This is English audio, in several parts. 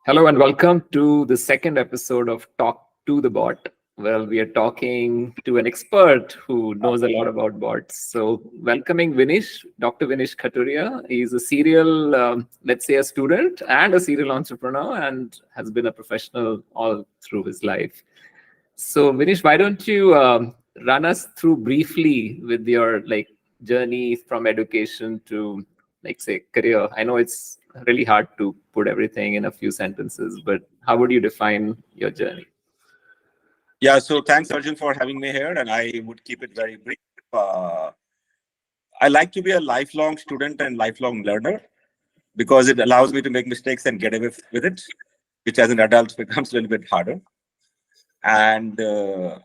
Hello and welcome to the second episode of Talk to the Bot. Well, we are talking to an expert who knows a lot about bots. So, welcoming Vinish, Dr. Vinish Kathuria. He's a serial, let's say, a student and a serial entrepreneur, and has been a professional all through his life. So, Vinish, why don't you run us through briefly with your journey from education to, say, career? I know it's really hard to put everything in a few sentences, but how would you define your journey? Yeah, so thanks, Arjun, for having me here, and I would keep it very brief. I like to be a lifelong student and lifelong learner because it allows me to make mistakes and get away with it, which as an adult becomes a little bit harder. And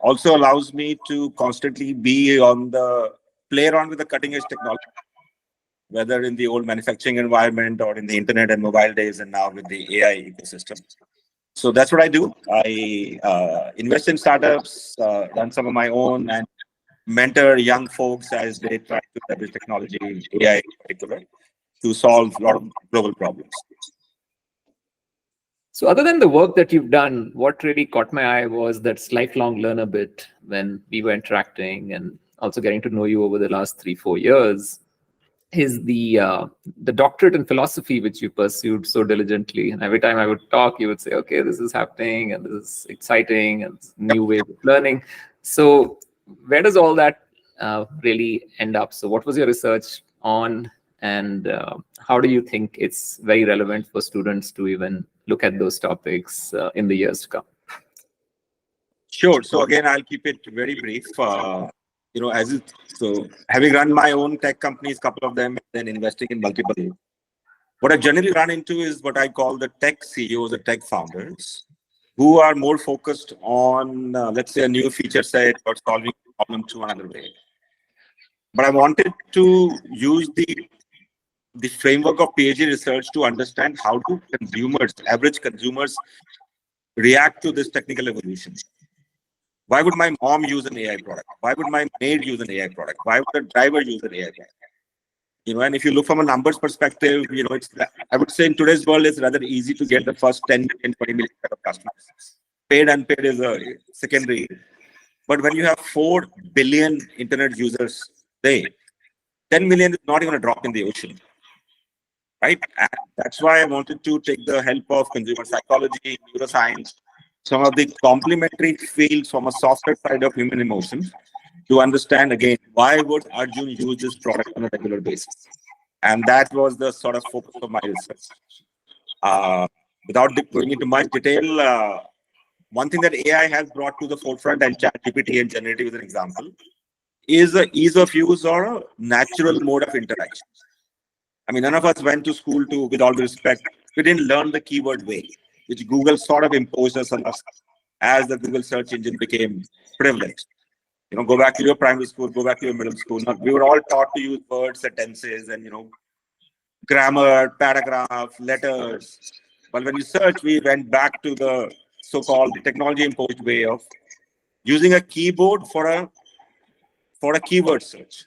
also allows me to constantly be on the play around with the cutting edge technology, whether in the old manufacturing environment or in the internet and mobile days, and now with the AI ecosystem. So that's what I do. I invest in startups, run some of my own, and mentor young folks as they try to leverage technology, AI in particular, to solve a lot of global problems. So other than the work that you've done, what really caught my eye was that lifelong learner bit when we were interacting and also getting to know you over the last 3-4 years is the doctorate in philosophy, which you pursued so diligently. And every time I would talk, you would say, okay, this is happening and this is exciting and new way of learning. So where does all that really end up? So what was your research on, and how do you think it's very relevant for students to even look at those topics in the years to come? Sure. So again, I'll keep it very brief. So having run my own tech companies, couple of them, and then investing in multiple, what I generally run into is what I call the tech CEOs, the tech founders, who are more focused on, let's say, a new feature set or solving a problem through another way. But I wanted to use the framework of PhD research to understand how do consumers, average consumers, react to this technical evolution. Why would my mom use an AI product? Why would my maid use an AI product? Why would a driver use an AI product? And if you look from a numbers perspective, I would say in today's world, it's rather easy to get the first 10 million, 20 million of customers. Paid, unpaid is a secondary. But when you have 4 billion internet users today, 10 million is not even a drop in the ocean. Right? And that's why I wanted to take the help of consumer psychology, neuroscience, some of the complementary fields from a softer side of human emotions to understand, again, why would Arjun use this product on a regular basis? And that was the sort of focus of my research. Without going into much detail, one thing that AI has brought to the forefront, and ChatGPT and generative is an example, is the ease of use or a natural mode of interaction. I mean, none of us went to school to, with all due respect, we didn't learn the keyword way, which Google sort of imposed on us as the Google search engine became privileged. Go back to your primary school, go back to your middle school. Now, we were all taught to use words and tenses and, grammar, paragraph, letters. But when you search, we went back to the so-called technology-imposed way of using a keyboard for a keyword search.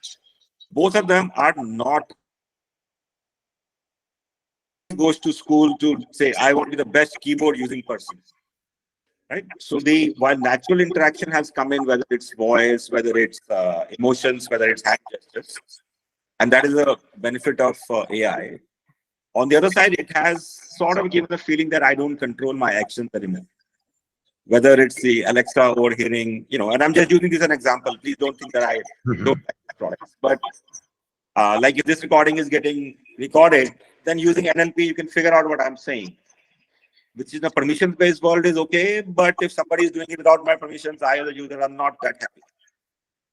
Both of them are not goes to school to say, I want to be the best keyboard using person. Right? So while natural interaction has come in, whether it's voice, whether it's emotions, whether it's hand gestures, and that is a benefit of AI. On the other side, it has sort of given the feeling that I don't control my actions anymore. Whether it's the Alexa overhearing, and I'm just using this as an example. Please don't think that I don't like products. But like if this recording is getting recorded, then using NLP, you can figure out what I'm saying. Which is a permissions-based world is okay, but if somebody is doing it without my permissions, I as a user, I'm not that happy.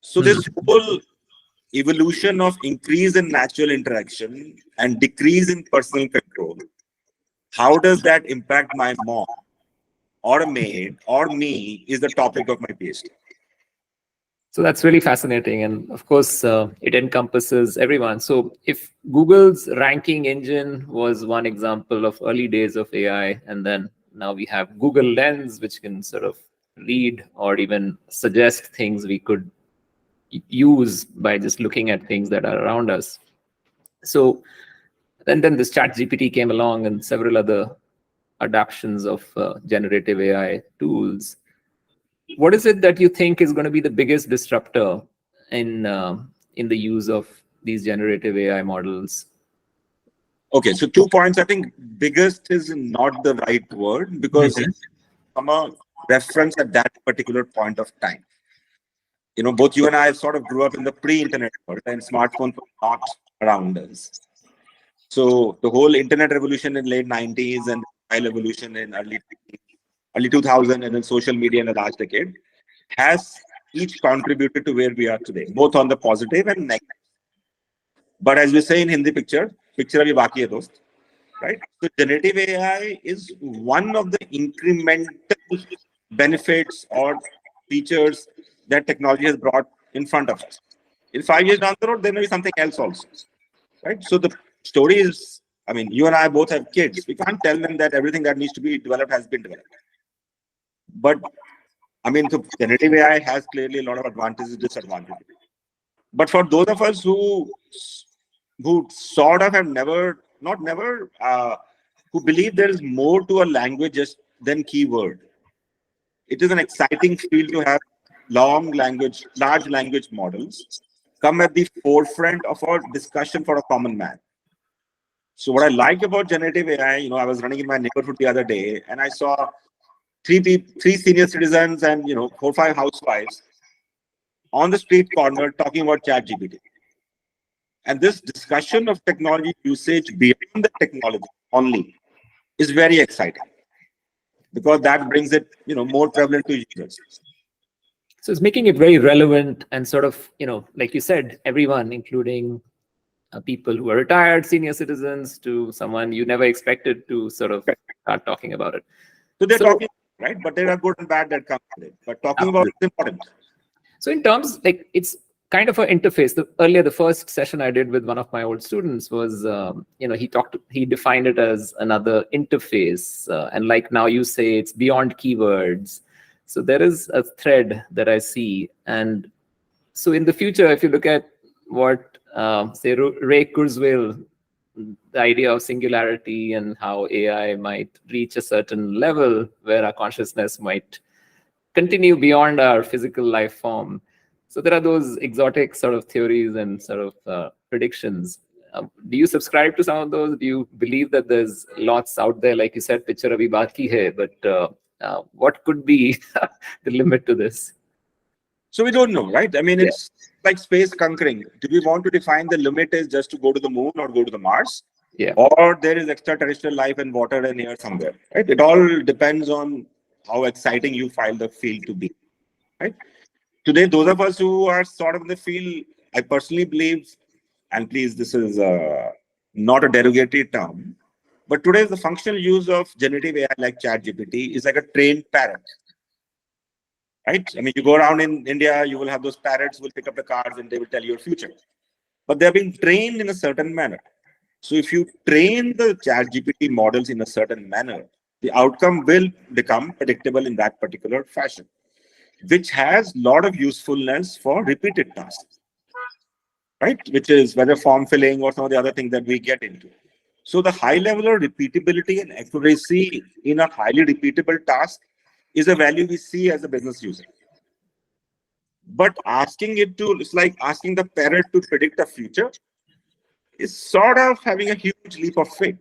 So this whole evolution of increase in natural interaction and decrease in personal control, how does that impact my mom or a maid or me is the topic of my PhD. So that's really fascinating. And of course, it encompasses everyone. So if Google's ranking engine was one example of early days of AI, and then now we have Google Lens, which can sort of read or even suggest things we could use by just looking at things that are around us. So then this ChatGPT came along and several other adaptions of generative AI tools. What is it that you think is going to be the biggest disruptor in the use of these generative AI models? Okay, so 2 points. I think biggest is not the right word because from a reference at that particular point of time. Both you and I sort of grew up in the pre-internet world, and smartphones were not around us. So the whole internet revolution in late 90s and mobile evolution in early 2000 and then social media in the last decade has each contributed to where we are today, both on the positive and negative. But as we say in Hindi picture abhi baki hai dost, right? So generative AI is one of the incremental benefits or features that technology has brought in front of us. In 5 years down the road, there may be something else also, right? So the story is, I mean, you and I both have kids. We can't tell them that everything that needs to be developed has been developed. But I mean, the generative AI has clearly a lot of advantages, disadvantages. But for those of us who sort of have who believe there is more to a language than keyword, it is an exciting field to have large language models come at the forefront of our discussion for a common man. So what I like about generative AI, I was running in my neighborhood the other day and I saw three senior citizens and 4-5 housewives on the street corner talking about ChatGPT. And this discussion of technology usage beyond the technology only is very exciting because that brings it, more prevalent to users. So it's making it very relevant and sort of, like you said, everyone, including people who are retired, senior citizens, to someone you never expected to sort of start talking about it. So they're talking, right? But there are good and bad that come with it. But talking about it is important. So in terms, like, it's kind of an interface. The first session I did with one of my old students was, he defined it as another interface. And like now you say, it's beyond keywords. So there is a thread that I see. And so in the future, if you look at what, say, Ray Kurzweil, the idea of singularity and how AI might reach a certain level where our consciousness might continue beyond our physical life form. So there are those exotic sort of theories and sort of predictions. Do you subscribe to some of those? Do you believe that there's lots out there? Like you said, picture abhi baki hai, but what could be the limit to this? So we don't know, right? I mean, it's like space conquering. Do we want to define the limit is just to go to the moon or go to the Mars? Yeah. Or there is extraterrestrial life and water and air somewhere, right? It all depends on how exciting you find the field to be, right? Today, those of us who are sort of in the field, I personally believe, and please, this is not a derogatory term, but today the functional use of generative AI like ChatGPT is like a trained parrot. Right? I mean, you go around in India, you will have those parrots who will pick up the cards and they will tell you your future. But they're being trained in a certain manner. So if you train the ChatGPT models in a certain manner, the outcome will become predictable in that particular fashion, which has a lot of usefulness for repeated tasks, right? Which is whether form filling or some of the other things that we get into. So the high level of repeatability and accuracy in a highly repeatable task is a value we see as a business user. But it's like asking the parrot to predict the future is sort of having a huge leap of faith.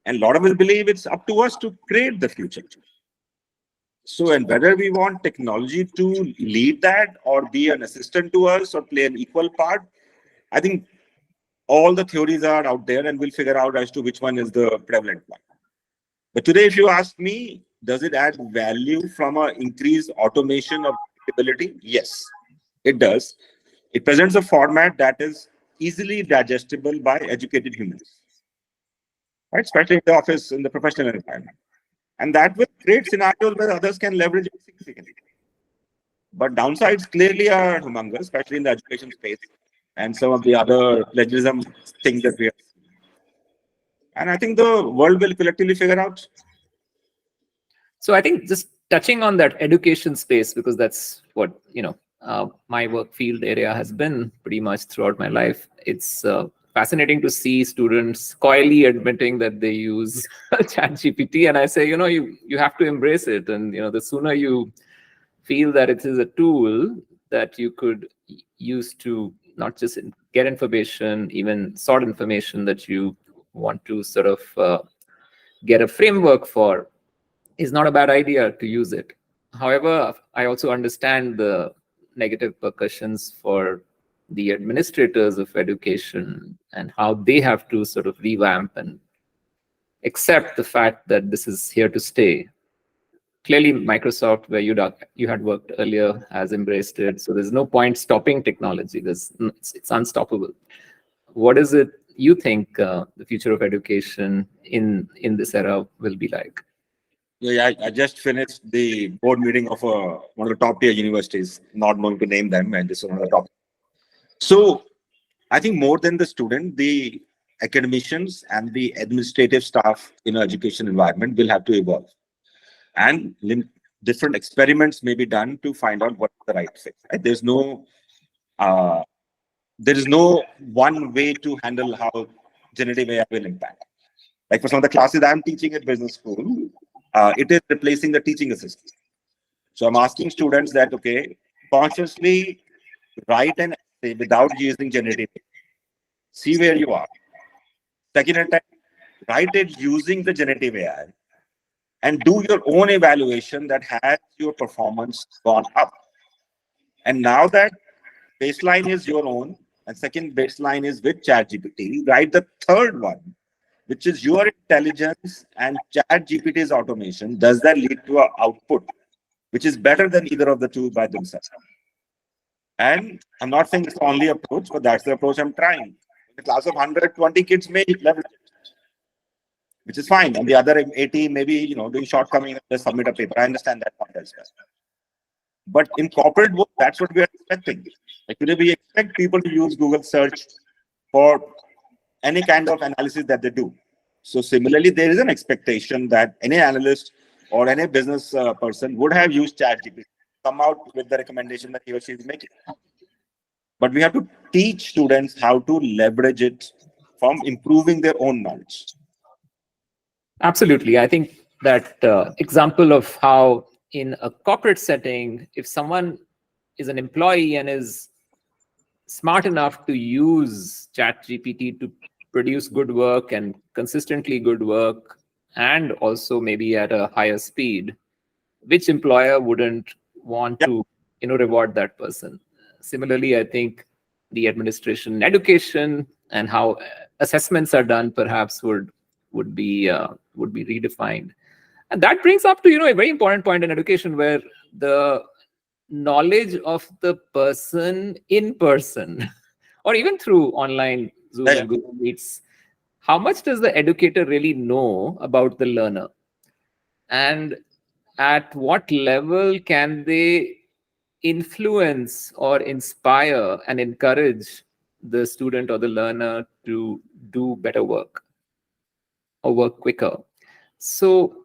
And a lot of us believe it's up to us to create the future. So, and whether we want technology to lead that or be an assistant to us or play an equal part, I think all the theories are out there and we'll figure out as to which one is the prevalent one. But today, if you ask me, does it add value from an increased automation of ability? Yes, it does. It presents a format that is easily digestible by educated humans, right? Especially in the office, in the professional environment. And that will create scenarios where others can leverage it significantly. But downsides clearly are humongous, especially in the education space and some of the other plagiarism things that we have. And I think the world will collectively figure out. So I think just touching on that education space, because that's what, my work field area has been pretty much throughout my life. It's fascinating to see students coyly admitting that they use ChatGPT, and I say, you have to embrace it, and the sooner you feel that it is a tool that you could use to not just get information, even sort information that you want to sort of get a framework for, is not a bad idea to use it. However, I also understand the negative repercussions for the administrators of education and how they have to sort of revamp and accept the fact that this is here to stay. Clearly, Microsoft, where you had worked earlier, has embraced it. So there's no point stopping technology. It's unstoppable. What is it you think the future of education in this era will be like? Yeah, I just finished the board meeting of one of the top tier universities, not going to name them, and this is one of the top. So I think more than the student, the academicians and the administrative staff in an education environment will have to evolve. And different experiments may be done to find out what's the right fit. Right? Uh, there is no one way to handle how generative AI will impact. Like for some of the classes I'm teaching at business school, it is replacing the teaching assistant. So I'm asking students that, okay, consciously write an essay without using generative AI. See where you are. Second attempt, write it using the generative AI and do your own evaluation that has your performance gone up. And now that baseline is your own, and second baseline is with ChatGPT, write the third one, which is your intelligence and ChatGPT's automation. Does that lead to an output which is better than either of the two by themselves? And I'm not saying it's the only approach, but that's the approach I'm trying. In a class of 120 kids may leverage it, which is fine. And the other 80 maybe, doing shortcoming and just submit a paper. I understand that point as well. But in corporate work, that's what we are expecting. Like today, we expect people to use Google search for any kind of analysis that they do. So similarly, there is an expectation that any analyst or any business person would have used ChatGPT, come out with the recommendation that he or she is making. But we have to teach students how to leverage it from improving their own knowledge. Absolutely. I think that example of how in a corporate setting, if someone is an employee and is smart enough to use ChatGPT to produce good work and consistently good work, and also maybe at a higher speed, which employer wouldn't want to reward that person? Similarly, I think the administration in education and how assessments are done perhaps would be redefined. And that brings up to a very important point in education, where the knowledge of the person in person or even through online Zoom and Google Meets, how much does the educator really know about the learner? And at what level can they influence or inspire and encourage the student or the learner to do better work or work quicker? So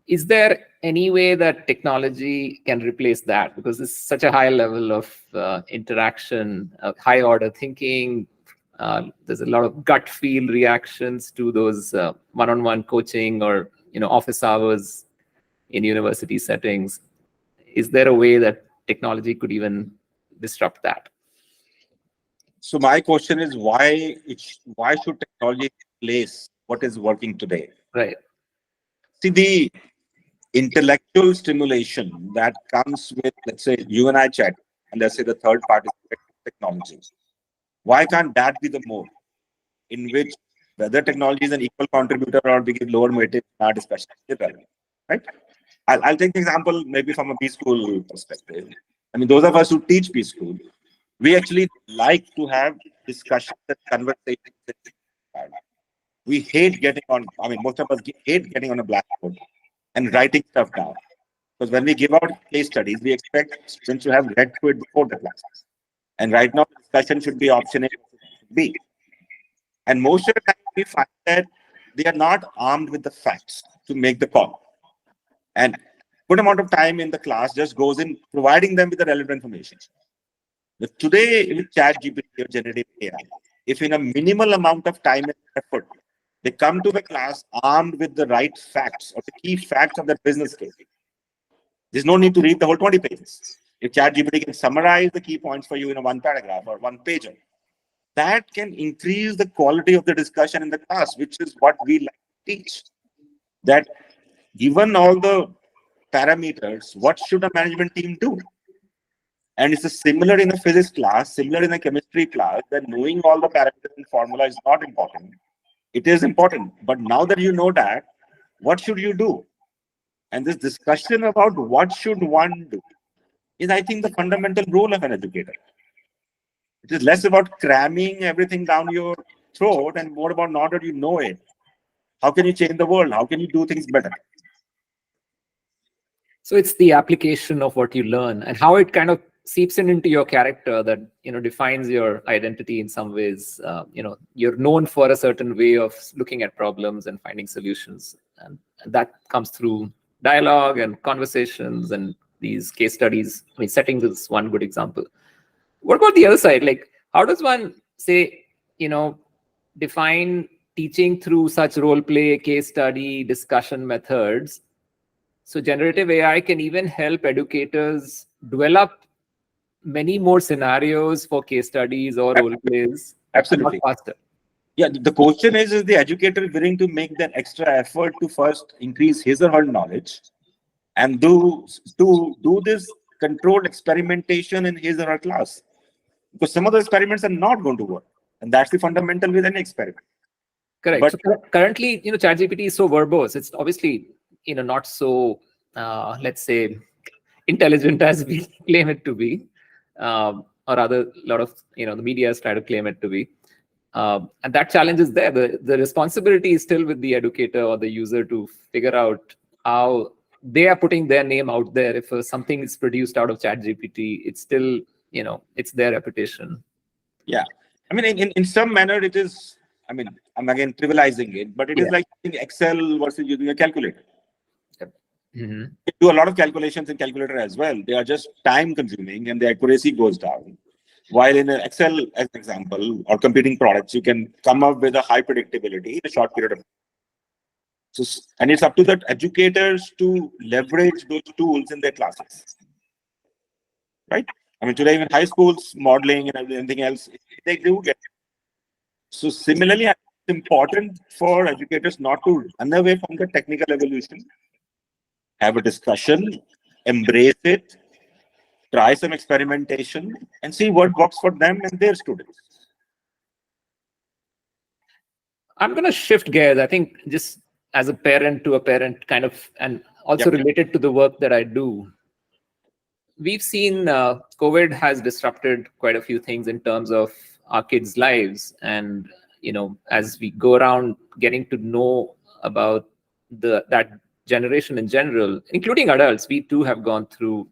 is there any way that technology can replace that? Because it's such a high level of interaction, high order thinking. There's a lot of gut feel reactions to those one-on-one coaching or office hours in university settings. Is there a way that technology could even disrupt that? So my question is, why should technology replace what is working today? Right. See, the intellectual stimulation that comes with, let's say, you and I chat, and let's say the third party technology. Why can't that be the mode in which whether technology is an equal contributor or we give lower weightage, not especially relevant, right? I'll take the example maybe from a B school perspective. I mean, those of us who teach B school, we actually like to have discussions and conversations. We hate getting on, most of us hate getting on a blackboard and writing stuff down. Because when we give out case studies, we expect students to have read through it before the class. And right now, the discussion should be option A, B. And most of the time, we find that they are not armed with the facts to make the call. And good amount of time in the class just goes in providing them with the relevant information. But today, with ChatGPT or generative AI, if in a minimal amount of time and effort, they come to the class armed with the right facts or the key facts of their business case. There's no need to read the whole 20 pages. If ChatGPT can summarize the key points for you in a one paragraph or one pager, that can increase the quality of the discussion in the class, which is what we like to teach. That given all the parameters, what should a management team do? And it's a similar in a physics class, similar in a chemistry class, that knowing all the parameters and formula is not important. It is important. But now that you know that, what should you do? And this discussion about what should one do is, I think, the fundamental role of an educator. It is less about cramming everything down your throat and more about, now that you know it, how can you change the world? How can you do things better? So it's the application of what you learn and how it kind of seeps into your character that, defines your identity in some ways. You're known for a certain way of looking at problems and finding solutions, and that comes through dialogue and conversations and these case studies. I mean, settings is one good example. What about the other side? Like, how does one say, define teaching through such role play, case study, discussion methods? So generative AI can even help educators develop many more scenarios for case studies or role plays. Absolutely. Faster. Yeah, the question is the educator willing to make that extra effort to first increase his or her knowledge and do this controlled experimentation in his or her class? Because some of the experiments are not going to work. And that's the fundamental with any experiment. Correct. But so currently, ChatGPT is so verbose. It's obviously, not so, let's say, intelligent as we claim it to be, or rather, a lot of, the media try to claim it to be. And that challenge is there. The responsibility is still with the educator or the user to figure out how they are putting their name out there. If something is produced out of ChatGPT, it's still, it's their reputation. Yeah. I mean, in some manner, it is, I mean, I'm again trivializing it, but it is like Excel versus using a calculator. Mm-hmm. You do a lot of calculations in calculator as well. They are just time consuming and the accuracy goes down. While in Excel, as an example, or competing products, you can come up with a high predictability in a short period of time. So, and it's up to the educators to leverage those tools in their classes, right? I mean, today even high schools, modeling and everything else, they do get it. So similarly, it's important for educators not to run away from the technical evolution, have a discussion, embrace it, try some experimentation, and see what works for them and their students. I'm going to shift gears. I think just as a parent to a parent kind of, and also related to the work that I do. We've seen COVID has disrupted quite a few things in terms of our kids' lives. And, as we go around getting to know about that generation in general, including adults, we too have gone through,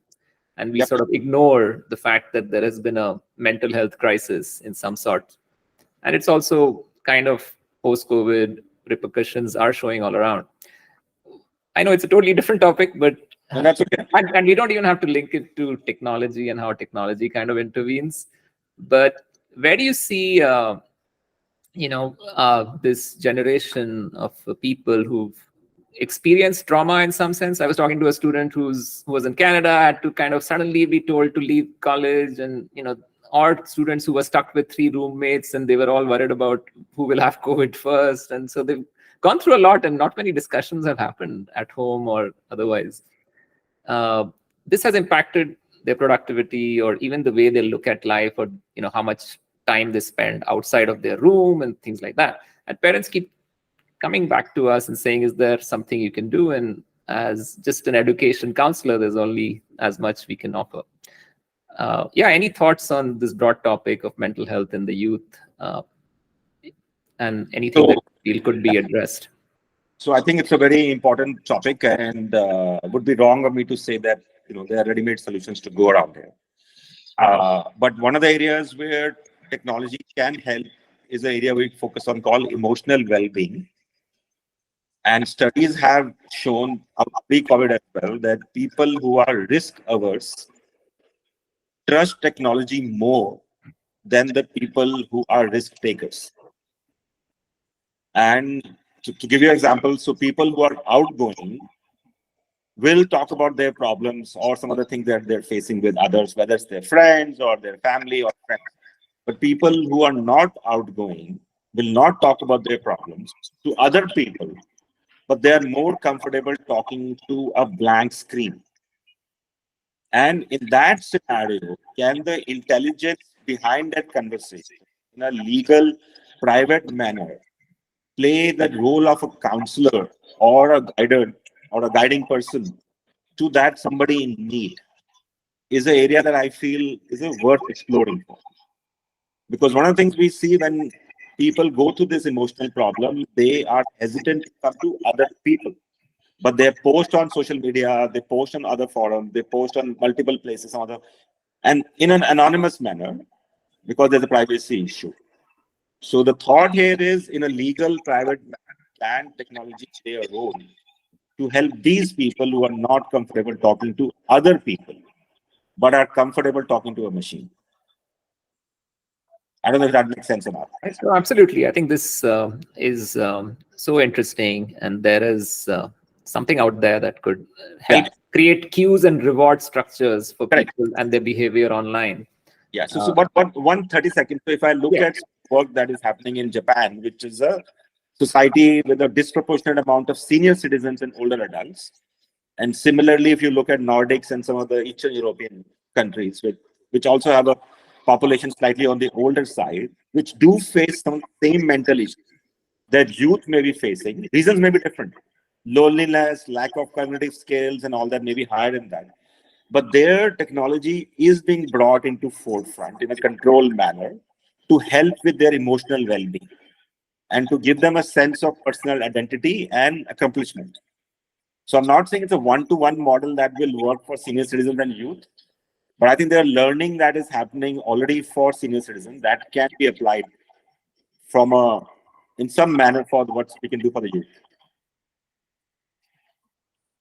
and we sort of ignore the fact that there has been a mental health crisis in some sort. And it's also kind of post-COVID repercussions are showing all around. I know it's a totally different topic, but that's okay. And we don't even have to link it to technology and how technology kind of intervenes. But where do you see, this generation of people who've experienced trauma in some sense? I was talking to a student who was in Canada, had to kind of suddenly be told to leave college, and or students who were stuck with 3 roommates and they were all worried about who will have COVID first. And so they've gone through a lot, and not many discussions have happened at home or otherwise. This has impacted their productivity or even the way they look at life, or how much time they spend outside of their room and things like that. And parents keep coming back to us and saying, is there something you can do? And as just an education counselor, there's only as much we can offer. Any thoughts on this broad topic of mental health in the youth, and anything that you feel could be addressed? So I think it's a very important topic, and would be wrong of me to say that there are ready-made solutions to go around here. But one of the areas where technology can help is the area we focus on called emotional well-being. And studies have shown pre-COVID as well that people who are risk averse trust technology more than the people who are risk takers. And to give you an example, so people who are outgoing will talk about their problems or some other things that they're facing with others, whether it's their friends or their family or friends. But people who are not outgoing will not talk about their problems to other people, but they are more comfortable talking to a blank screen. And in that scenario, can the intelligence behind that conversation in a legal, private manner play the role of a counselor or a guider or a guiding person to that somebody in need is an area that I feel is worth exploring for. Because one of the things we see when people go through this emotional problem, they are hesitant to come to other people. But they post on social media, they post on other forums, they post on multiple places, and in an anonymous manner, because there's a privacy issue. So the thought here is, in a legal private can technology play a role to help these people who are not comfortable talking to other people, but are comfortable talking to a machine? I don't know if that makes sense or not. Right? So absolutely, I think this is so interesting, and there is something out there that could help create cues and reward structures for people and their behavior online. Yeah. So but 130 seconds. So if I look at work that is happening in Japan, which is a society with a disproportionate amount of senior citizens and older adults, and similarly, if you look at Nordics and some of the Eastern European countries, which also have a population slightly on the older side, which do face some same mental issues that youth may be facing. Reasons may be different. Loneliness, lack of cognitive skills, and all that may be higher in that. But their technology is being brought into forefront in a controlled manner to help with their emotional well-being and to give them a sense of personal identity and accomplishment. So I'm not saying it's a one-to-one model that will work for senior citizens and youth, but I think there are learning that is happening already for senior citizens that can be applied in some manner for what we can do for the youth.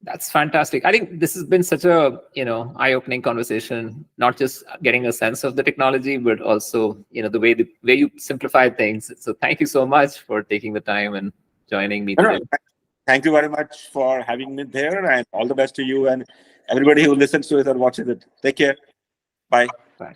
That's fantastic. I think this has been such a eye-opening conversation. Not just getting a sense of the technology, but also the way you simplify things. So thank you so much for taking the time and joining me today. Thank you very much for having me there, and all the best to you and everybody who listens to it or watches it. Take care. Bye. Bye.